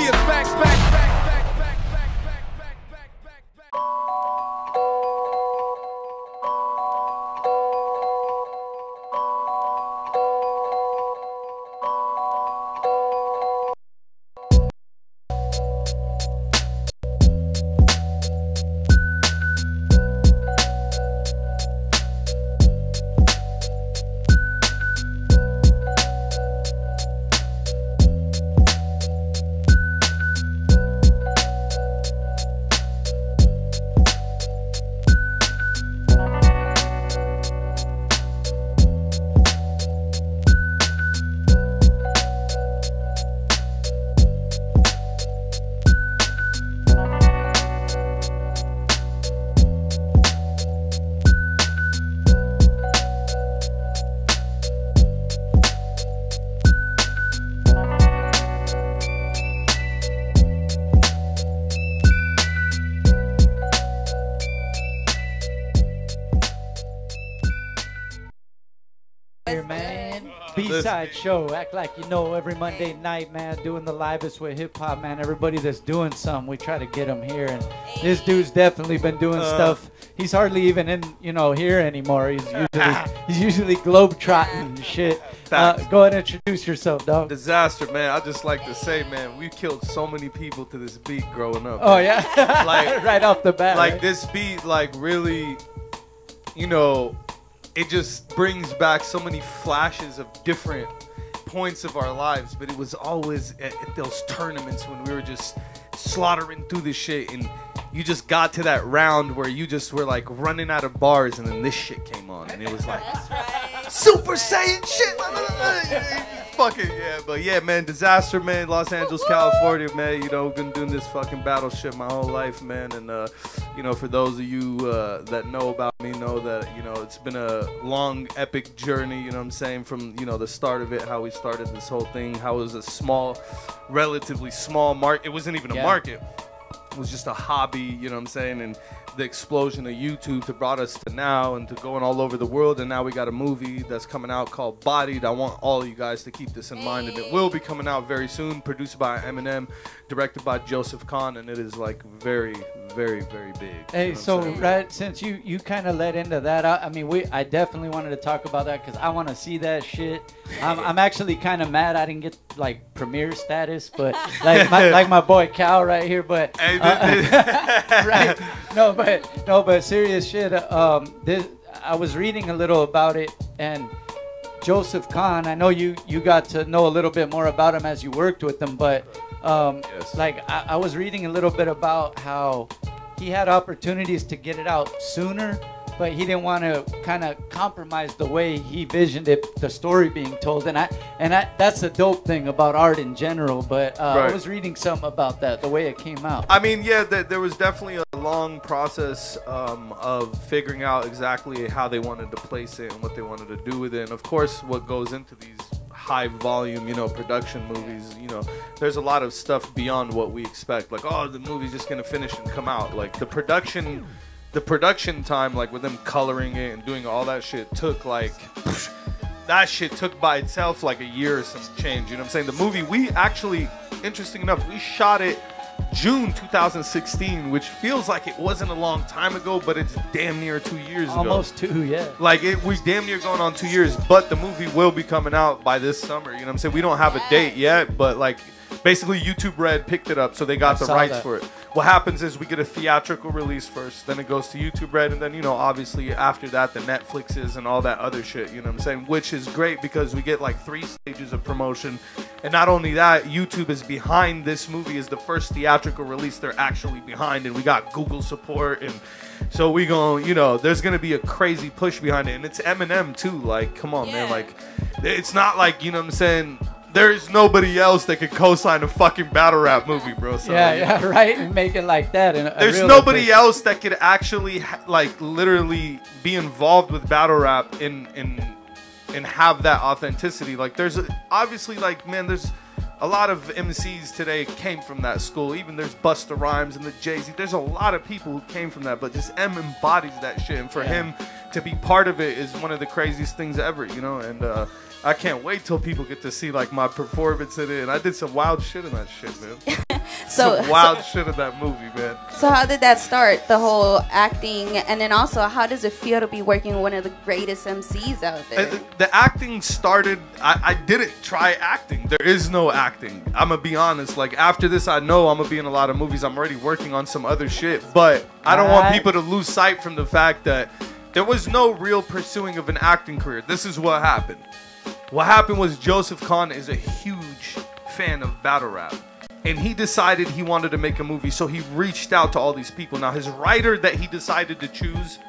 is back. B-side show, act like you know, every Monday night, man, doing the livest with hip-hop, man. Everybody that's doing something, we try to get them here, and this dude's definitely been doing stuff. He's hardly even in, you know, here anymore. He's usually globe-trotting and shit. Go ahead and introduce yourself, dog. Dizaster, man. I just like to say, man, we killed so many people to this beat growing up. Oh, man. yeah? Like, right off the bat. Like, right? this beat, like, really, you know, it just brings back so many flashes of different points of our lives, but it was always at those tournaments when we were just slaughtering through this shit, and you just got to that round where you just were like running out of bars, and then this shit came on, and it was like Super Saiyan shit. Fucking yeah, but yeah, man, Dizaster, man, Los Angeles, California, man. You know, been doing this fucking battle shit my whole life, man. And you know, for those of you that know about me, know that, you know, it's been a long, epic journey. You know what I'm saying? From, you know, the start of it, how we started this whole thing, how it was a small, relatively small market. It wasn't even a market. It was just a hobby. You know what I'm saying? And the explosion of YouTube to brought us to now and to going all over the world, and now we got a movie that's coming out called Bodied. I want all of you guys to keep this in mind, and it will be coming out very soon, produced by Eminem, directed by Joseph Kahn, and it is like very, very, very big. Hey, so right, since you kind of led into that, I mean, I definitely wanted to talk about that because I want to see that shit. I'm actually kind of mad I didn't get like premiere status, but like my boy Cal right here, but right, but serious shit. I was reading a little about it, and Joseph Kahn, I know you got to know a little bit more about him as you worked with him, but like I was reading a little bit about how he had opportunities to get it out sooner, but he didn't want to kind of compromise the way he visioned it, the story being told, and that's the dope thing about art in general. But I was reading something about that, the way it came out. I mean, yeah, there was definitely a long process of figuring out exactly how they wanted to place it and what they wanted to do with it. And of course, what goes into these high volume, you know, production movies, you know, there's a lot of stuff beyond what we expect. Like, oh, the movie's just gonna finish and come out. Like the production time, like with them coloring it and doing all that shit, took like that shit took by itself like a year or some change. You know what I'm saying? The movie, we actually, interesting enough, we shot it June 2016, which feels like it wasn't a long time ago, but it's damn near 2 years ago. Almost 2, yeah. Like, we damn near going on 2 years, but the movie will be coming out by this summer. You know what I'm saying? We don't have a date yet, but like, basically YouTube Red picked it up, so they got the rights for it. What happens is we get a theatrical release first, then it goes to YouTube Red, and then, you know, obviously after that, the Netflixes and all that other shit, you know what I'm saying? Which is great because we get like 3 stages of promotion. And not only that, YouTube is behind this movie as the first theatrical release they're actually behind, and we got Google support, and so we gon', you know, there's gonna be a crazy push behind it, and it's Eminem too. Like, come on, man, like, it's not like, you know what I'm saying, there's nobody else that could co-sign a fucking battle rap movie, bro. So, yeah, right, and make it like that. There's nobody else that could actually like literally be involved with battle rap and have that authenticity. Like, there's obviously, like, man, there's a lot of MCs today came from that school. Even there's Busta Rhymes and the Jay-Z. There's a lot of people who came from that, but just M embodies that shit, and for him to be part of it is one of the craziest things ever, you know. And I can't wait till people get to see like my performance in it. And I did some wild shit in that shit, man. Some wild shit in that movie, man. So how did that start, the whole acting? And then also, how does it feel to be working with one of the greatest MCs out there? The acting started, I didn't try acting. There is no acting. I'm going to be honest. Like, after this, I know I'm going to be in a lot of movies. I'm already working on some other shit. But I don't want people to lose sight from the fact that there was no real pursuing of an acting career. This is what happened. What happened was Joseph Kahn is a huge fan of battle rap. And he decided he wanted to make a movie, so he reached out to all these people. Now, his writer that he decided to choose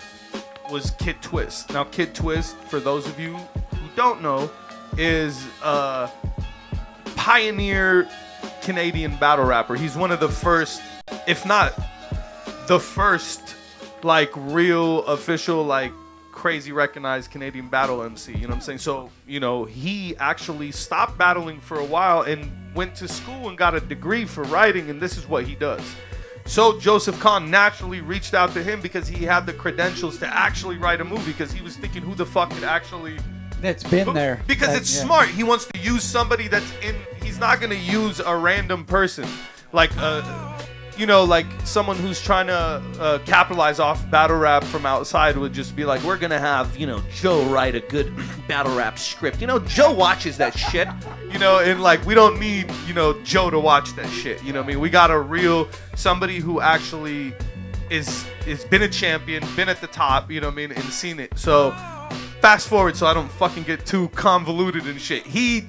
was Kid Twist. Now, Kid Twist, for those of you who don't know, is a pioneer Canadian battle rapper. He's one of the first, if not the first, like, real, official, like, crazy recognized Canadian battle MC, you know what I'm saying? So, you know, he actually stopped battling for a while and went to school and got a degree for writing, and this is what he does. So Joseph Kahn naturally reached out to him because he had the credentials to actually write a movie, because he was thinking, who the fuck could actually... That's been there. Because it's smart. He wants to use somebody that's in... He's not going to use a random person. Like, you know, like someone who's trying to capitalize off battle rap from outside would just be like, we're going to have, you know, Joe write a good battle rap script. You know, Joe watches that shit. You know, and like, we don't need, you know, Joe to watch that shit. You know what I mean? We got a real, somebody who actually is been a champion, been at the top, you know what I mean, and seen it. So, fast forward so I don't fucking get too convoluted and shit. He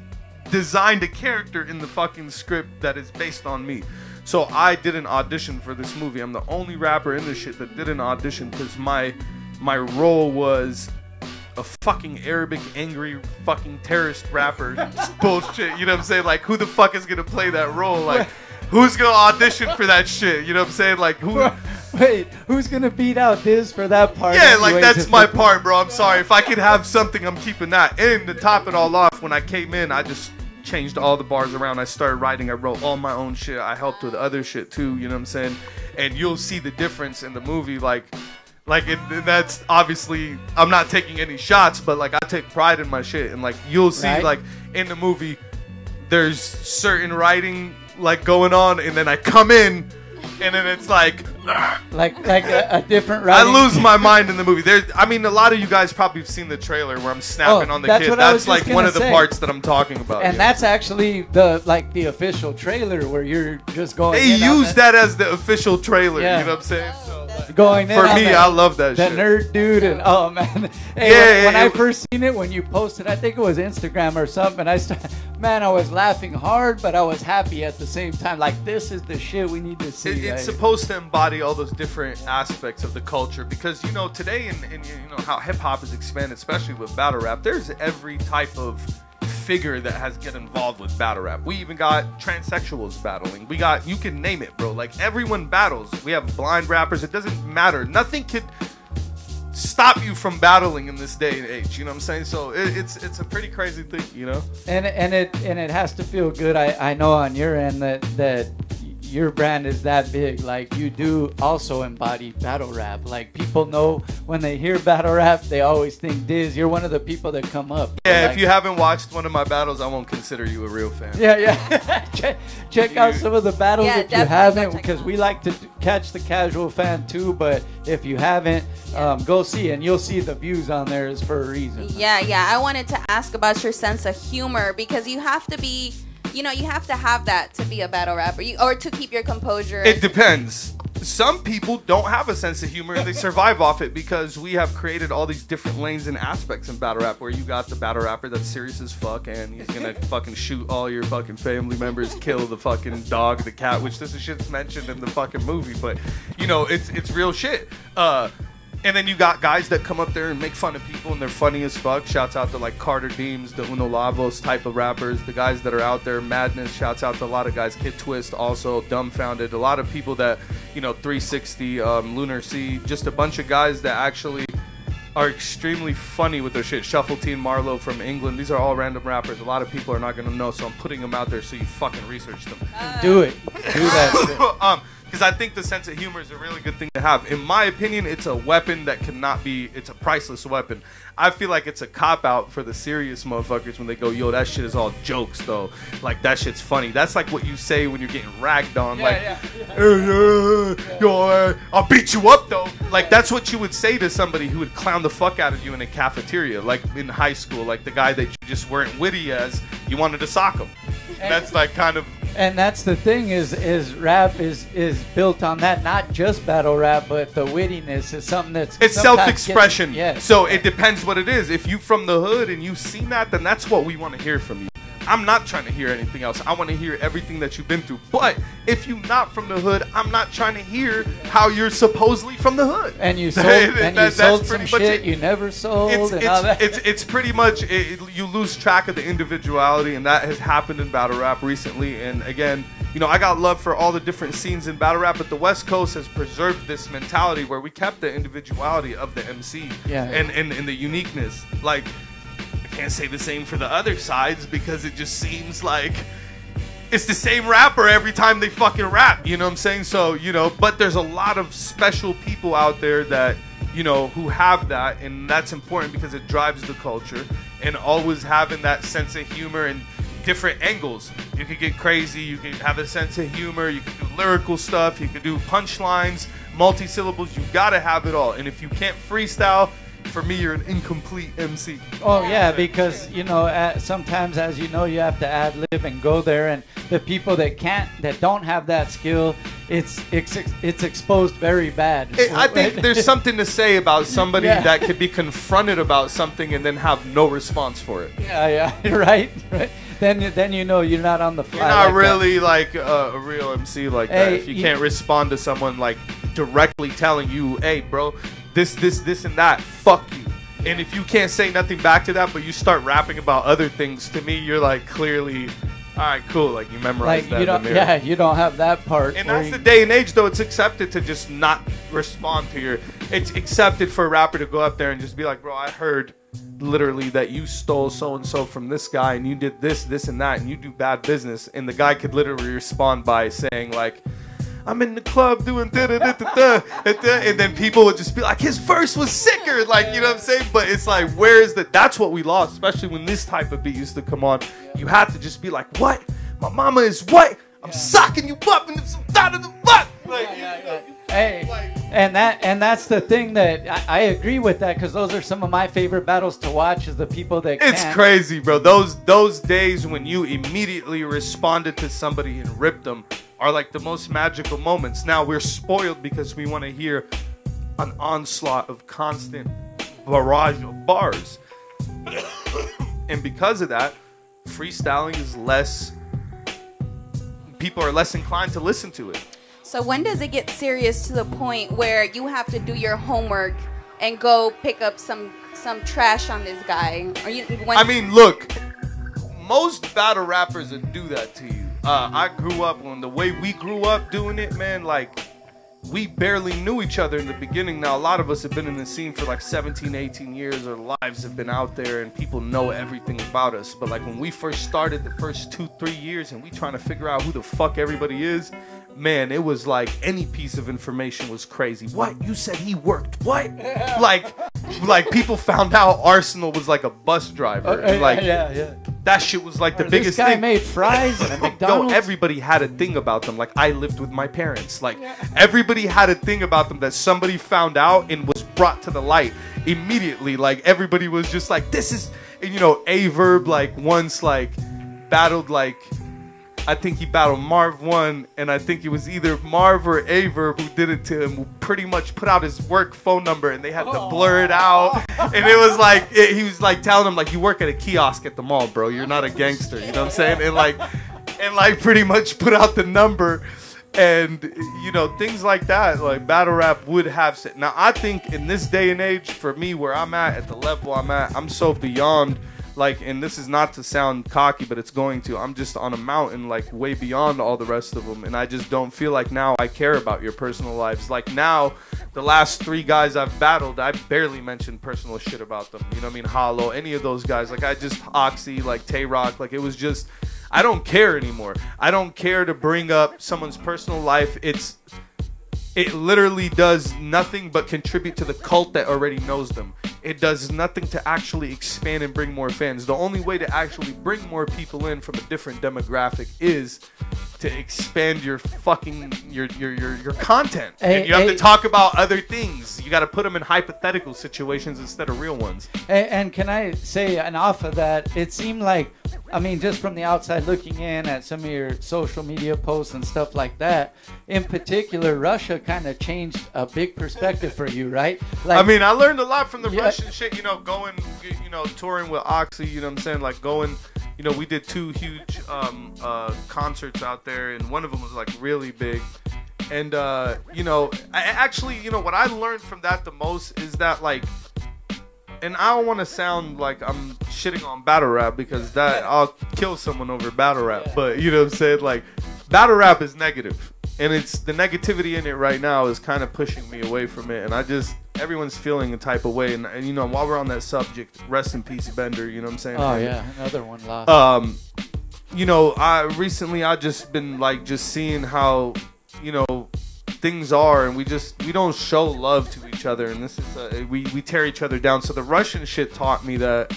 designed a character in the fucking script that is based on me. So I did an audition for this movie. I'm the only rapper in this shit that did an audition, because my role was a fucking Arabic angry fucking terrorist rapper. Bullshit, you know what I'm saying? Like, who the fuck is gonna play that role? Like, who's gonna audition for that shit? You know what I'm saying? Like, who? Wait, who's gonna beat out Diz for that part? Yeah, like, that's my part, bro. I'm sorry. If I could have something, I'm keeping that. And to top it all off, when I came in, I just changed all the bars around. I started writing. I wrote all my own shit. I helped with other shit too, you know what I'm saying? And you'll see the difference in the movie. That's obviously, I'm not taking any shots, but like, I take pride in my shit. And like, you'll see, like, in the movie, there's certain writing like going on, and then I come in, and then it's like a different writing. I lose my mind in the movie. I mean, a lot of you guys probably have seen the trailer where I'm snapping on the kid. That's like one of the parts that I'm talking about. And that's actually the official trailer where you're just going. They use that as the official trailer. Yeah. You know what I'm saying? So, like, going in for me, I love that shit. The nerd dude, and oh man, hey, when I first seen it, when you posted, I think it was Instagram or something. Man, I was laughing hard, but I was happy at the same time. Like, this is the shit we need to see. It's supposed to embody all those different aspects of the culture, because, you know, today and you know how hip hop is expanded, especially with battle rap, there's every type of figure that has get involved with battle rap. We even got transsexuals battling. We got, you can name it, bro. Like, everyone battles. We have blind rappers. It doesn't matter. Nothing could stop you from battling in this day and age. You know what I'm saying? So it's a pretty crazy thing, you know. And it has to feel good. I know on your end that your brand is that big. Like, you do also embody battle rap. Like, people know when they hear battle rap, they always think Diz. You're one of the people that come up. Yeah, like, if you haven't watched one of my battles, I won't consider you a real fan. Yeah. check out some of the battles if you haven't, because we like to catch the casual fan too. But if you haven't, go see, and you'll see the views on there is for a reason. Yeah. I wanted to ask about your sense of humor, because you have to be, you know, you have to have that to be a battle rapper, or to keep your composure. It depends. Some people don't have a sense of humor, and they survive off it, because we have created all these different lanes and aspects in battle rap, where you got the battle rapper that's serious as fuck, and he's gonna fucking shoot all your fucking family members, kill the fucking dog, the cat, which this is shit's mentioned in the fucking movie, but, you know, it's real shit. And then you got guys that come up there and make fun of people, and they're funny as fuck. Shouts out to like Carter Deems, the Uno Lavos type of rappers. The guys that are out there, Madness. Shouts out to a lot of guys. Kid Twist also, Dumbfounded. A lot of people that, you know, 360, Lunar Sea. Just a bunch of guys that actually are extremely funny with their shit. Shuffle Teen Marlowe from England. These are all random rappers. A lot of people are not going to know, so I'm putting them out there so you fucking research them. Do it. Do that shit. because I think the sense of humor is a really good thing to have. In my opinion, it's a weapon that cannot be, it's a priceless weapon. I feel like it's a cop-out for the serious motherfuckers when they go, yo, that shit is all jokes, though. Like, that shit's funny. That's like what you say when you're getting ragged on. Yo, I'll beat you up, though. Like, that's what you would say to somebody who would clown the fuck out of you in a cafeteria. Like, in high school, like the guy that you just weren't witty as, you wanted to sock him. That's like kind of... And that's the thing is rap is built on that, not just battle rap, but the wittiness is something that's... It's self-expression. Yeah. So it depends what it is. If you from the hood and you've seen that, then that's what we want to hear from you. I'm not trying to hear anything else. I want to hear everything that you've been through. But if you're not from the hood, I'm not trying to hear how you're supposedly from the hood. And you sold some shit you never sold. It's pretty much, you lose track of the individuality, and that has happened in battle rap recently. And again, you know, I got love for all the different scenes in battle rap, but the West Coast has preserved this mentality where we kept the individuality of the MC and the uniqueness. Like, can't say the same for the other sides because it just seems like it's the same rapper every time they fucking rap, you know what I'm saying? So, you know, but there's a lot of special people out there that, you know, who have that, and that's important because it drives the culture, and always having that sense of humor and different angles. You could get crazy, you could have a sense of humor, you could do lyrical stuff, you could do punchlines, multi-syllables, you gotta have it all. And if you can't freestyle, for me, you're an incomplete MC. Oh yeah, because you know sometimes, as you know, you have to ad lib and go there, and the people that don't have that skill, it's exposed very bad. I think there's something to say about somebody that could be confronted about something and then have no response for it. Yeah, right. Then you know you're not on the fly. You're not really like a real MC like that. If you can't respond to someone like directly telling you, hey, bro, this and that, fuck you. And if you can't say nothing back to that, but you start rapping about other things, to me, you're like clearly, all right, cool. Like you memorized that. You don't have that part. And that's the day and age, though. It's accepted to just not respond to your. It's accepted for a rapper to go up there and just be like, bro, I heard literally that you stole so and so from this guy, and you did this, and that, and you do bad business. And the guy could literally respond by saying like, I'm in the club doing da-da-da-da-da, and then people would just be like, his verse was sicker, like, you know what I'm saying? But it's like, where is that? That's what we lost, especially when this type of beat used to come on. You had to just be like, what? My mama is what? I'm socking you up in some out of the butt. Like, Hey, and that's the thing that I agree with that, because those are some of my favorite battles to watch. Is the people that it's crazy, bro. Those days when you immediately responded to somebody and ripped them are like the most magical moments. Now we're spoiled because we want to hear an onslaught of constant barrage of bars, and because of that, freestyling is less. People are less inclined to listen to it. So when does it get serious to the point where you have to do your homework and go pick up some trash on this guy? I mean, look, most battle rappers would do that to you. I grew up, when the way we grew up doing it, man, like, we barely knew each other in the beginning. Now, a lot of us have been in the scene for like 17, 18 years. Our lives have been out there and people know everything about us. But like when we first started, the first 2-3 years, and we trying to figure out who the fuck everybody is, man, it was like any piece of information was crazy. What? You said he worked what? Like people found out Arsenal was like a bus driver. And like, that shit was like the biggest thing. This guy made fries at McDonald's. Yo, everybody had a thing about them. Like, I lived with my parents. Like, everybody had a thing about them that somebody found out and was brought to the light immediately. Like, everybody was just like, this is, and, you know, A-Verb, like, once, like, battled, like, I think he battled Marv 1, and I think it was either Marv or A-Verb who did it to him, who pretty much put out his work phone number, and they had to blur it out. And it was like, he was like telling him, like, you work at a kiosk at the mall, bro. You're not a gangster, you know what I'm saying? And like pretty much put out the number. And, you know, things like that, like battle rap would have. Now, I think in this day and age, for me, where I'm at the level I'm at, I'm so beyond. Like, and this is not to sound cocky, but it's going to. I'm just on a mountain, like, way beyond all the rest of them. And I just don't feel like now I care about your personal lives. Like, now, the last 3 guys I've battled, I barely mentioned personal shit about them. You know what I mean? Hollow, any of those guys. Like, I just, Oxy, like, Tay Rock. Like, it was just, I don't care anymore. I don't care to bring up someone's personal life. It literally does nothing but contribute to the cult that already knows them. It does nothing to actually expand and bring more fans. The only way to actually bring more people in from a different demographic is to expand your fucking your content. And you have to talk about other things. You got to put them in hypothetical situations instead of real ones. And can I say, and off of that, it seemed like, I mean, just from the outside looking in at some of your social media posts and stuff like that, in particular, Russia kind of changed a big perspective for you, right? Like, I mean, I learned a lot from the Russian shit, you know, going, you know, touring with Oxy, you know what I'm saying? Like going, you know, we did 2 huge concerts out there, and one of them was like really big. And, you know, actually, you know, what I learned from that the most is that, like, and I don't want to sound like I'm shitting on battle rap, because that I'll kill someone over battle rap. But you know what I'm saying? Like, battle rap is negative, and it's the negativity in it right now is kind of pushing me away from it. And everyone's feeling a type of way. And you know, while we're on that subject, rest in peace, Bender. You know what I'm saying? Oh yeah, another one lost. You know, I just been like just seeing how, you know, things are, and we don't show love to each other, and this is we tear each other down. So the Russian shit taught me that,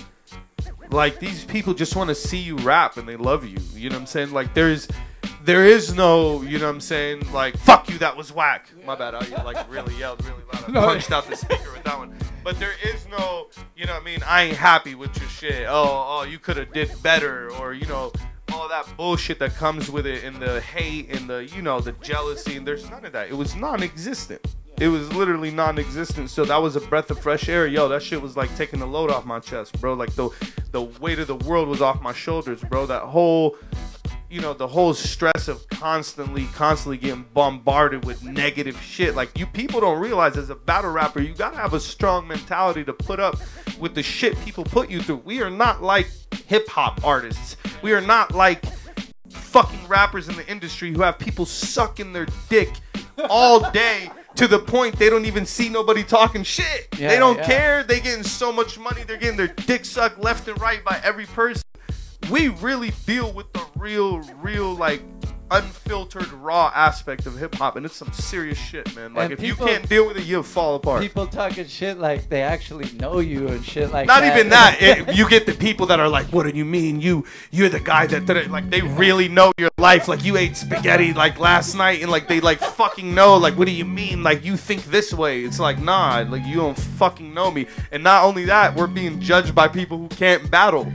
like, these people just want to see you rap and they love you. You know what I'm saying? Like, there is no, you know what I'm saying, like, fuck you, that was whack. My bad, I like really yelled really loud. I punched out the speaker with that one. But there is no, you know what I mean, I ain't happy with your shit. Oh, you could have did better, or, you know, all that bullshit that comes with it, and the hate and the, you know, the jealousy, and there's none of that. It was non-existent. It was literally non-existent. So that was a breath of fresh air. Yo, that shit was like taking the load off my chest, bro. Like the weight of the world was off my shoulders, bro. That whole, you know, the whole stress of constantly getting bombarded with negative shit. Like, you people don't realize, as a battle rapper, you gotta have a strong mentality to put up with the shit people put you through. We are not like hip-hop artists. We are not like fucking rappers in the industry who have people sucking their dick all day to the point they don't even see nobody talking shit. Yeah, they don't care. They getting so much money. They're getting their dick sucked left and right by every person. We really deal with the real, like, unfiltered, raw aspect of hip-hop, and it's some serious shit, man. Like, and if you can't deal with it, you'll fall apart. People talking shit like they actually know you and shit like Not that. Not even that. You get the people that are like, what do you mean? You're the guy that, like, they really know your life. Like, you ate spaghetti, like, last night, and, like, they, like, fucking know. Like, what do you mean? Like, you think this way. It's like, nah, like, you don't fucking know me. And not only that, we're being judged by people who can't battle.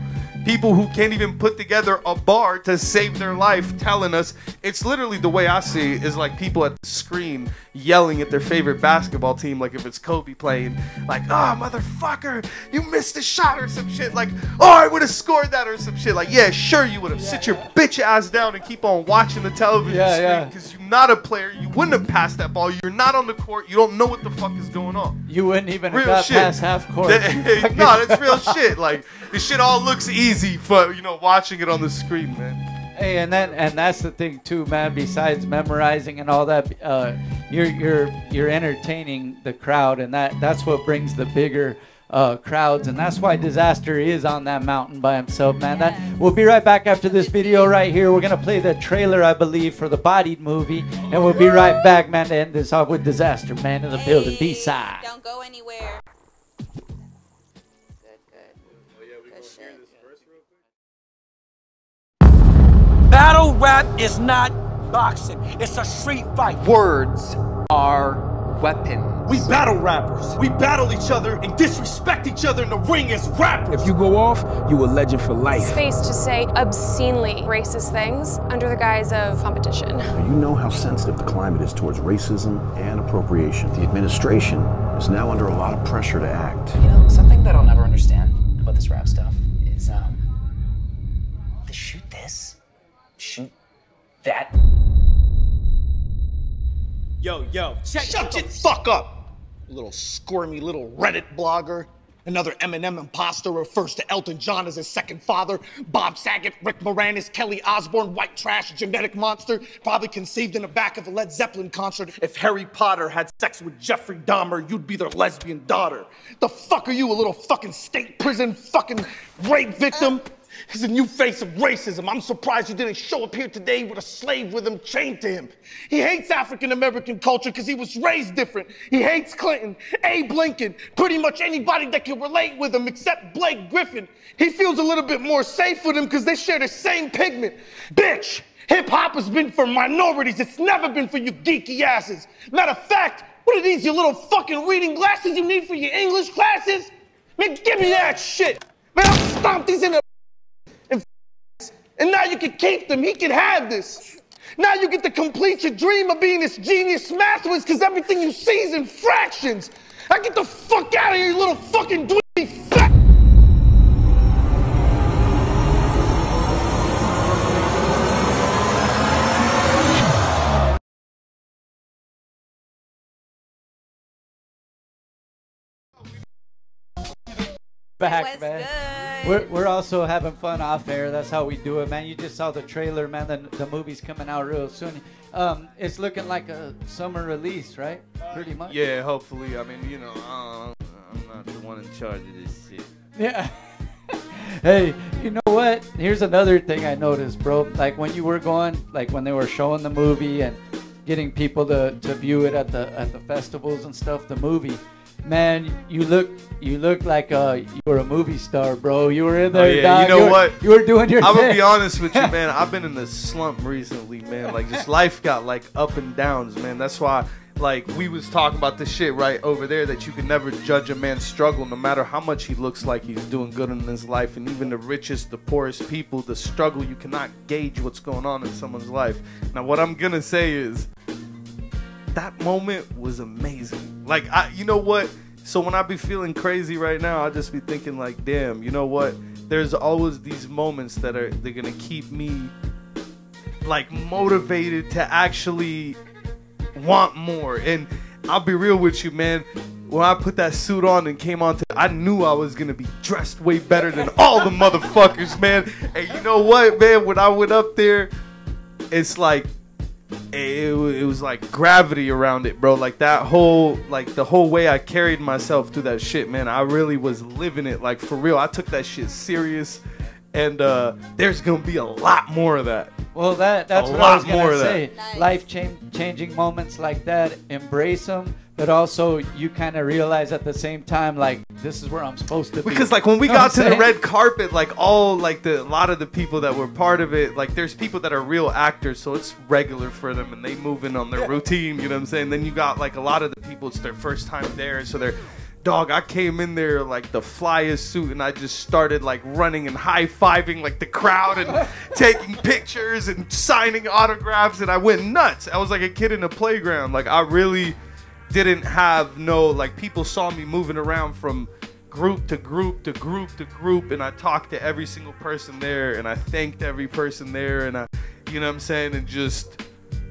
People who can't even put together a bar to save their life, telling us, it's literally the way I see it, is like people at the screen yelling at their favorite basketball team, like if it's Kobe playing, like, oh, motherfucker, you missed a shot or some shit, like, oh, I would have scored that or some shit, like, yeah, sure you would have. Sit your bitch ass down and keep on watching the television screen, because you're not a player, you wouldn't have passed that ball, you're not on the court, you don't know what the fuck is going on. You wouldn't even have got past half court. No, that's real shit. Like, this shit all looks easy for, you know, watching it on the screen, man. Hey, and that's the thing too, man. Besides memorizing and all that, you're entertaining the crowd, and that's what brings the bigger crowds, and that's why Dizaster is on that mountain by himself, man. We'll be right back after this video right here. We're gonna play the trailer, I believe, for the Bodied movie, and we'll be right back, man, to end this off with Dizaster, man, in the building, B-side. Don't go anywhere. Battle rap is not boxing. It's a street fight. Words are weapons. We battle rappers. We battle each other and disrespect each other in the ring as rappers. If you go off, you a legend for life. Space to say obscenely racist things under the guise of competition. You know how sensitive the climate is towards racism and appropriation. The administration is now under a lot of pressure to act. You know, something that I'll never understand about this rap stuff is, to shoot this, shoot that. Yo, Shut the fuck up, you little squirmy little Reddit blogger. Another Eminem imposter refers to Elton John as his second father. Bob Saget, Rick Moranis, Kelly Osbourne, white trash, genetic monster, probably conceived in the back of a Led Zeppelin concert. If Harry Potter had sex with Jeffrey Dahmer, you'd be their lesbian daughter. The fuck are you, a little fucking state prison fucking rape victim? is a new face of racism. I'm surprised you didn't show up here today with a slave with him chained to him. He hates African-American culture because he was raised different. He hates Clinton, Abe Lincoln, pretty much anybody that can relate with him except Blake Griffin. He feels a little bit more safe with him because they share the same pigment. Bitch, hip-hop has been for minorities. It's never been for you geeky asses. Matter of fact, what are these, your little fucking reading glasses you need for your English classes? Man, give me that shit. Man, I'll stomp these in the and now you can keep them. He can have this. Now you get to complete your dream of being this genius masterpiece because everything you see is in fractions. Now get the fuck out of here, you little fucking dweeby fat. Back, man. We're also having fun off air. That's how we do it, man. You just saw the trailer, man. The movie's coming out real soon. It's looking like a summer release, right? Pretty much. Yeah, hopefully. I mean, you know, I'm not the one in charge of this shit. Yeah. Hey, you know what? Here's another thing I noticed, bro. Like when you were going, like when they were showing the movie and getting people to view it at the festivals and stuff, the movie. Man, you look like you were a movie star, bro. You were in there. Oh, yeah. Dog. You know what? You were doing your I'm thing. gonna be honest with you, man. I've been in a slump recently, man. Like, just life got like up and downs, man. That's why, like, we was talking about this shit right over there that you can never judge a man's struggle, no matter how much he looks like he's doing good in his life. And even the richest, the poorest people, the struggle, you cannot gauge what's going on in someone's life. Now, what I'm gonna say is, that moment was amazing. Like, you know what? So when I be feeling crazy right now, I just be thinking like, damn, you know what? There's always these moments they're gonna keep me like motivated to actually want more. And I'll be real with you, man. When I put that suit on and came on, I knew I was gonna be dressed way better than all the motherfuckers, man. And you know what, man? When I went up there, it's like, it was like gravity around it, bro. Like that whole, like the whole way I carried myself through that shit, man. I really was living it, like for real. I took that shit serious, and there's gonna be a lot more of that. Well, that's what I was gonna say. Nice. Life-changing moments like that, embrace them. But also, you kind of realize at the same time, like, this is where I'm supposed to be. Because, like, when we got to the red carpet, like, a lot of the people that were part of it, like, there's people that are real actors, so it's regular for them, and they move in on their routine, you know what I'm saying? Then you got, like, a lot of the people, it's their first time there, so they're, dog, I came in there, like, the flyest suit, and I just started, like, running and high-fiving, like, the crowd, and taking pictures and signing autographs, and I went nuts. I was like a kid in a playground. Like, I really didn't have like, people saw me moving around from group to group to group to group, and I talked to every single person there, and I thanked every person there, and you know what I'm saying, and just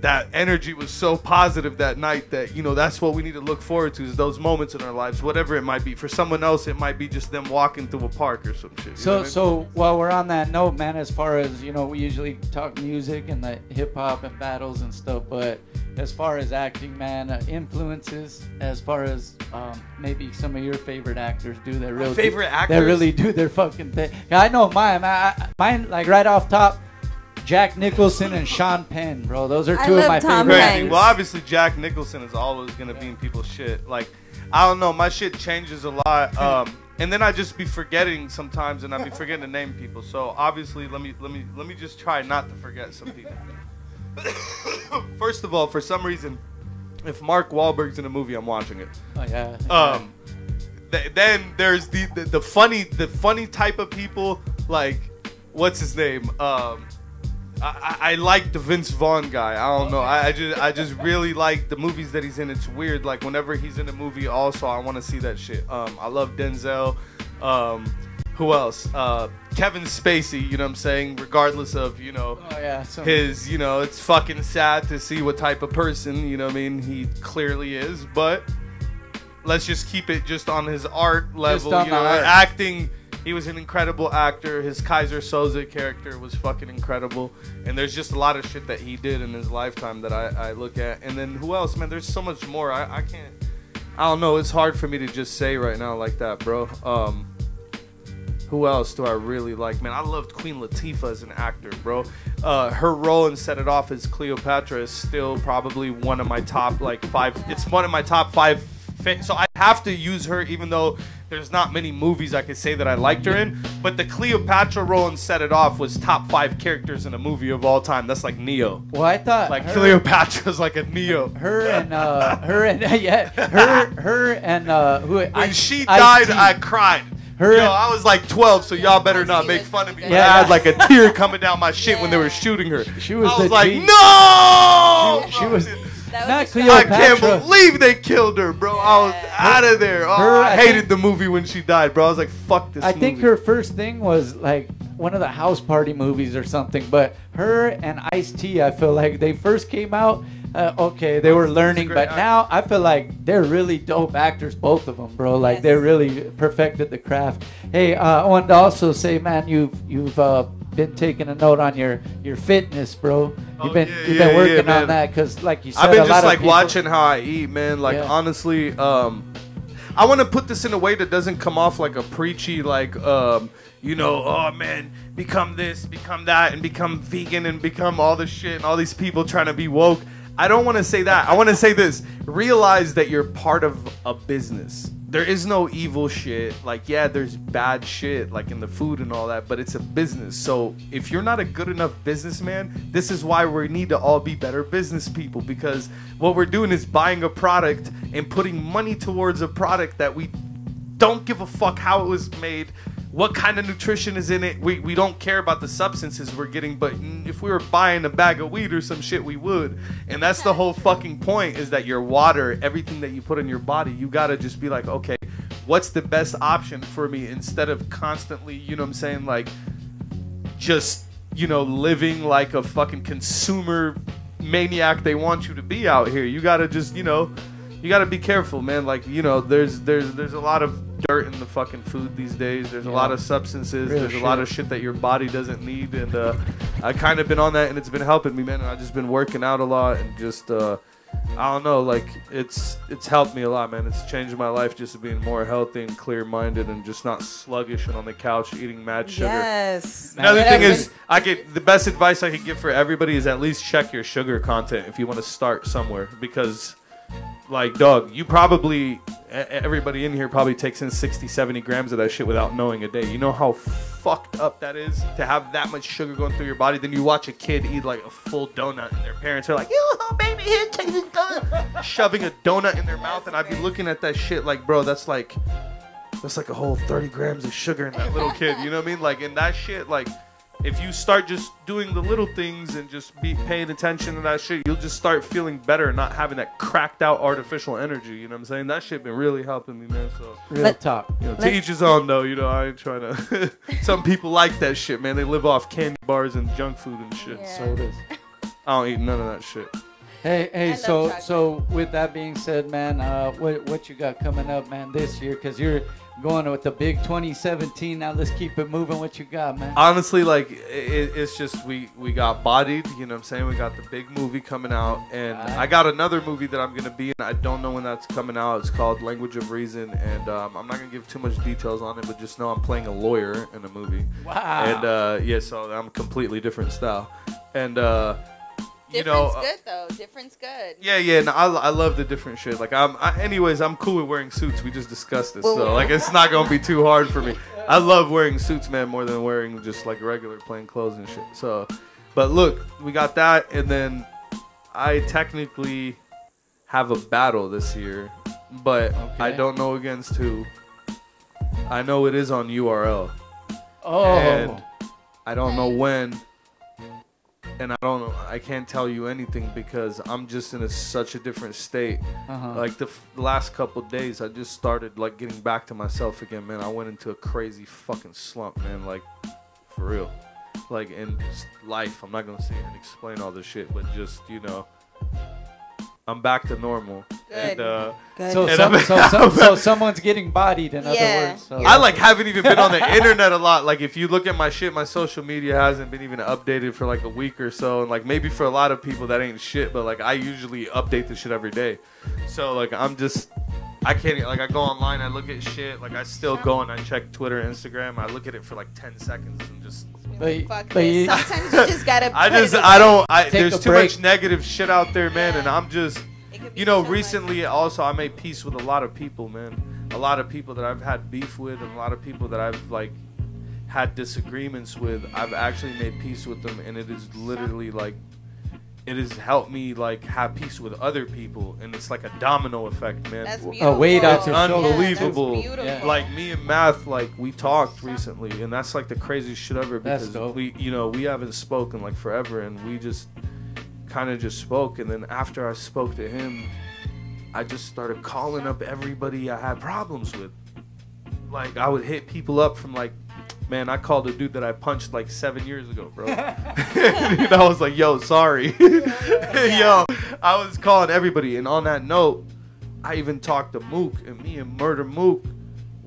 that energy was so positive that night that, you know, that's what we need to look forward to, is those moments in our lives, whatever it might be. For someone else, it might be just them walking through a park or some shit. So while we're on that note, man, as far as, you know, we usually talk music and the hip hop and battles and stuff, but as far as acting, man, influences, as far as maybe some of your favorite actors do that really actors? They really do their fucking thing. I know mine. Mine, like right off top, Jack Nicholson and Sean Penn, bro. Those are two of my favorites. Well, obviously, Jack Nicholson is always gonna be in people's shit. Like, I don't know, my shit changes a lot, and then I just be forgetting sometimes, and I be forgetting to name people. So obviously, let me just try not to forget some people. First of all, for some reason, if Mark Wahlberg's in a movie, I'm watching it. Oh yeah. Then there's the funny type of people, like, what's his name? I like the Vince Vaughn guy. I don't know. I just really like the movies that he's in. It's weird. Like, whenever he's in a movie, also I want to see that shit. I love Denzel. Who else? Kevin Spacey, you know what I'm saying? Regardless of, you know, his, you know, it's fucking sad to see what type of person, you know what I mean, he clearly is. But let's just keep it just on his art level. You know, acting, he was an incredible actor. His Kaiser Soze character was fucking incredible. And there's just a lot of shit that he did in his lifetime that I look at. And then who else, man? There's so much more. I can't, I don't know. It's hard for me to just say right now like that, bro. Who else do I really like? Man, I loved Queen Latifah as an actor, bro. Her role in Set It Off as Cleopatra is still probably one of my top like 5. It's one of my top 5. So I have to use her, even though there's not many movies I could say that I liked her in. But the Cleopatra role in Set It Off was top 5 characters in a movie of all time. That's like Neo. Well, I thought like Cleopatra's like a Neo. Her and who? When she died, I cried. I was like 12, so y'all better not make fun of me. Yeah, I had like a tear coming down my shit when they were shooting her. She was I was like, G. no! She was not Cleopatra. I can't believe they killed her, bro. I was out of there. I hated the movie when she died, bro. I was like, fuck this movie. I think her first thing was like one of the house party movies or something. But her and Ice-T, I feel like they first came out. Okay, they were learning, but now I feel like they're really dope actors, both of them, bro. Like they really perfected the craft. Hey, I wanted to also say, man, you've been taking a note on your fitness, bro. You've been working on that because, like you said, I've been a lot just like of people, watching how I eat, man. Like honestly, I want to put this in a way that doesn't come off like a preachy, like oh man, become this, become that, and become vegan and become all this shit and all these people trying to be woke. I don't want to say that. I want to say this. Realize that you're part of a business. There is no evil shit. Like, yeah, there's bad shit, like in the food and all that, but it's a business. So if you're not a good enough businessman, this is why we need to all be better business people, because what we're doing is buying a product and putting money towards a product that we don't give a fuck how it was made, what kind of nutrition is in it. We don't care about the substances we're getting, but if we were buying a bag of weed or some shit, we would. And that's the whole fucking point, is that your water, everything that you put in your body, you gotta just be like, okay, what's the best option for me, instead of constantly, you know what I'm saying, like just, living like a fucking consumer maniac they want you to be out here. You gotta just, you gotta be careful, man. Like, there's a lot of dirt in the fucking food these days. There's a lot of substances. There's a lot of shit that your body doesn't need, and I kind of been on that, and it's been helping me, man. And I've just been working out a lot, and just I don't know, like it's helped me a lot, man. It's changed my life just being more healthy and clear-minded, and just not sluggish and on the couch eating mad sugar. Yes. Another thing is, the best advice I could give for everybody is at least check your sugar content if you want to start somewhere, because like, dog, you probably, everybody in here probably takes in 60, 70 grams of that shit without knowing a day. You know how fucked up that is to have that much sugar going through your body? Then you watch a kid eat like a full donut, and their parents are like, yo, baby, here, take this donut. Shoving a donut in their mouth, and I'd be looking at that shit like, bro, that's like a whole 30 grams of sugar in that little kid. You know what I mean? Like, in that shit, like, if you start just doing the little things and just be paying attention to that shit, you'll just start feeling better and not having that cracked out artificial energy. You know what I'm saying? That shit been really helping me, man. So real talk. To each his own, though. I ain't trying to. Some people like that shit, man. They live off candy bars and junk food and shit. Yeah. Sodas. I don't eat none of that shit. Hey, so with that being said, man, what you got coming up, man, this year? Because you're going with the big 2017. Now let's keep it moving. What you got, man? Honestly, like, it's just we got Bodied. You know what I'm saying? We got the big movie coming out, and I got another movie that I'm gonna be in. I don't know when that's coming out. It's called Language of Reason, and I'm not gonna give too much details on it, but just know I'm playing a lawyer in a movie. Wow. And so I'm a completely different style, and Different's good though. Different's good. Yeah. No, I love the different shit. Like anyways, I'm cool with wearing suits. We just discussed this, so like it's not gonna be too hard for me. I love wearing suits, man, more than wearing just like regular plain clothes and shit. So, but look, we got that, and then I technically have a battle this year, but I don't know against who. I know it is on URL. Oh. And I don't know when. And I can't tell you anything because I'm just in such a different state. Like the last couple days, I just started like getting back to myself again, man. I went into a crazy fucking slump, man. Like, for real. Like, in life, I'm not going to sit here and explain all this shit, but just, I'm back to normal. Good. And, Good. So someone's getting bodied, in other words. So. I like haven't even been on the internet a lot. Like, if you look at my shit, my social media hasn't been even updated for like a week or so. And like maybe for a lot of people that ain't shit, but like I usually update the shit every day. So like I'm just I can't, like, I go online, I look at shit, like, I still go and I check Twitter, Instagram, I look at it for like 10 seconds and just. Fuck this. Sometimes you just gotta. There's too much negative shit out there, man, and I'm just, you know, recently also I made peace with a lot of people, man. A lot of people that I've had beef with, and a lot of people that I've like had disagreements with. I've actually made peace with them, and it is literally like. It has helped me like have peace with other people, and it's like a domino effect, man. That's beautiful. It's unbelievable. Yeah, like me and Math, like we talked recently, and that's like the craziest shit ever because we haven't spoken like forever, and we just kind of just spoke, and then after I spoke to him, I just started calling up everybody I had problems with. Like I would hit people up from like. Man, I called a dude that I punched like 7 years ago, bro. And I was like, yo, sorry. Yo, I was calling everybody. And on that note, I even talked to Mook. And me and Murder Mook,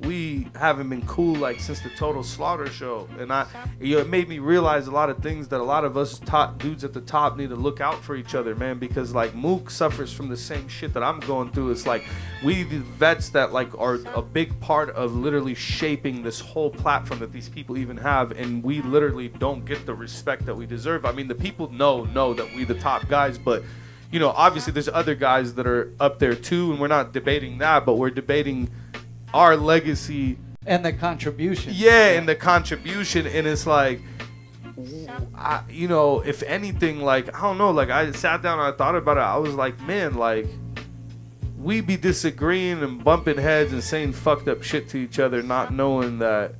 we haven't been cool like since the Total Slaughter show. And it made me realize a lot of things that a lot of us top dudes at the top need to look out for each other, man. Because like Mook suffers from the same shit that I'm going through. It's like we the vets that like are a big part of literally shaping this whole platform that these people even have, and we literally don't get the respect that we deserve. I mean, the people know that we the top guys, but you know, obviously there's other guys that are up there too, and we're not debating that, but we're debating our legacy and the contribution. Yeah, and the contribution, and it's like, you know, if anything, like I don't know, like I sat down and I thought about it. I was like, man, like we be disagreeing and bumping heads and saying fucked up shit to each other, not knowing that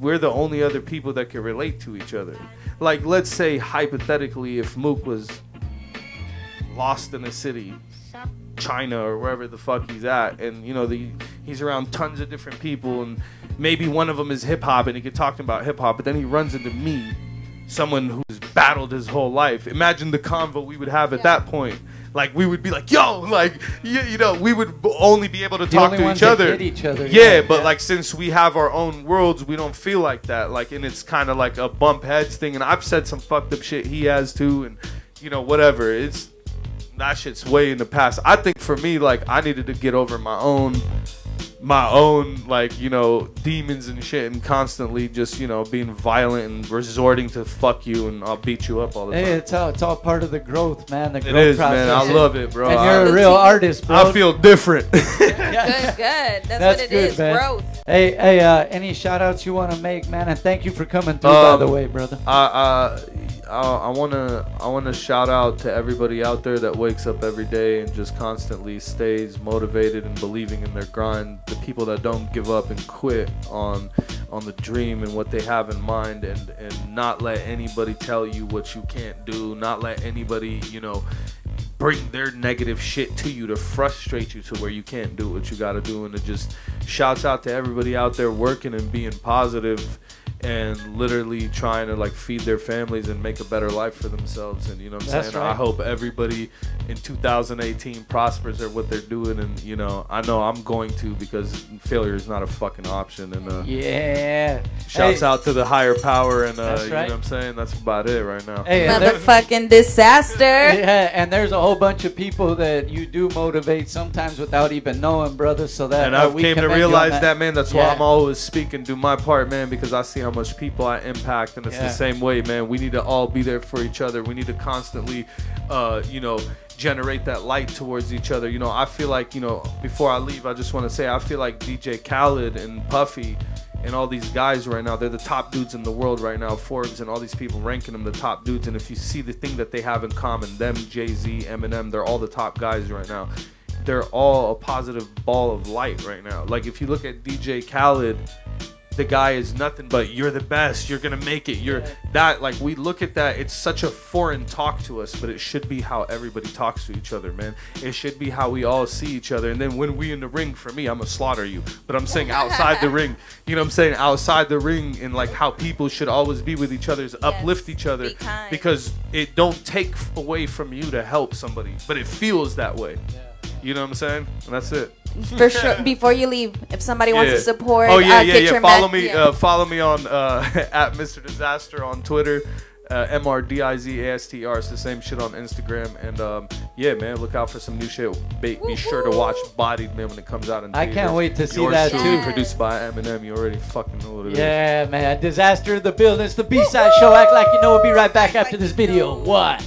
we're the only other people that can relate to each other. Like, let's say hypothetically, if Mook was lost in a city, China or wherever the fuck he's at, and you know he's around tons of different people, and maybe one of them is hip hop and he could talk about hip hop, but then he runs into me, someone who's battled his whole life. Imagine the convo we would have at that point. Like we would be like, yo, like you know, we would only be able to talk to each other. Yeah, but like since we have our own worlds, we don't feel like that. Like, and it's kind of like a bump heads thing. And I've said some fucked up shit he has too, and you know, whatever. It's that shit's way in the past. I think for me, like I needed to get over my own like, you know, demons and shit, and constantly just, you know, being violent and resorting to fuck you and I'll beat you up all the time. Hey, it's all part of the growth, man. The growth it is, process. man. I love it, bro. And you're a real artist, bro. I feel different. Good. That's what it good, is. man. Growth. Hey, any shout outs you want to make, man? And thank you for coming through, by the way, brother. I wanna shout out to everybody out there that wakes up every day and just constantly stays motivated and believing in their grind. The people that don't give up and quit on the dream and what they have in mind, and not let anybody tell you what you can't do. Not let anybody, you know, bring their negative shit to you to frustrate you to where you can't do what you got to do. And it just shouts out to everybody out there working and being positive and literally trying to like feed their families and make a better life for themselves. And you know what I'm saying? Right. I hope everybody in 2018 prospers at what they're doing, and you know, I know I'm going to, because failure is not a fucking option. And yeah, shouts out to the higher power, and right. You know what I'm saying? That's about it right now. Hey, motherfucking Dizaster. Yeah, and there's a whole bunch of people that you do motivate sometimes without even knowing, brother. So that and I've came to realize that, man. That's why yeah. I'm always speaking, do my part, man, because I see how much people I impact, and it's the same way, man. We need to all be there for each other. We need to constantly you know, generate that light towards each other. You know, I feel like, you know, before I leave, I just want to say I feel like DJ Khaled and Puffy and all these guys right now, they're the top dudes in the world right now. Forbes and all these people ranking them the top dudes, and if you see the thing that they have in common, them, Jay-Z, Eminem, they're all the top guys right now. They're all a positive ball of light right now. Like if you look at DJ Khaled, the guy is nothing but you're the best, you're gonna make it, you're that. Like we look at that, it's such a foreign talk to us, but it should be how everybody talks to each other, man. It should be how we all see each other. And then when we in the ring, for me, I'm gonna slaughter you, but I'm saying outside the ring, you know what I'm saying, outside the ring, and like how people should always be with each other, is uplift each other, because it don't take away from you to help somebody, but it feels that way. You know what I'm saying? And that's it. For sure. Before you leave, if somebody wants to support, follow me on at Mr. Dizaster on Twitter, MRDIZASTR. It's the same shit on Instagram. And yeah, man, look out for some new shit. Be sure to watch Bodied, man, when it comes out in I theaters. can't wait to see Yours that truly, too. produced by Eminem. You already fucking know what it is. Yeah, man. Dizaster in the building. It's the B-side show. Act like you know. We'll be right back after this video. What?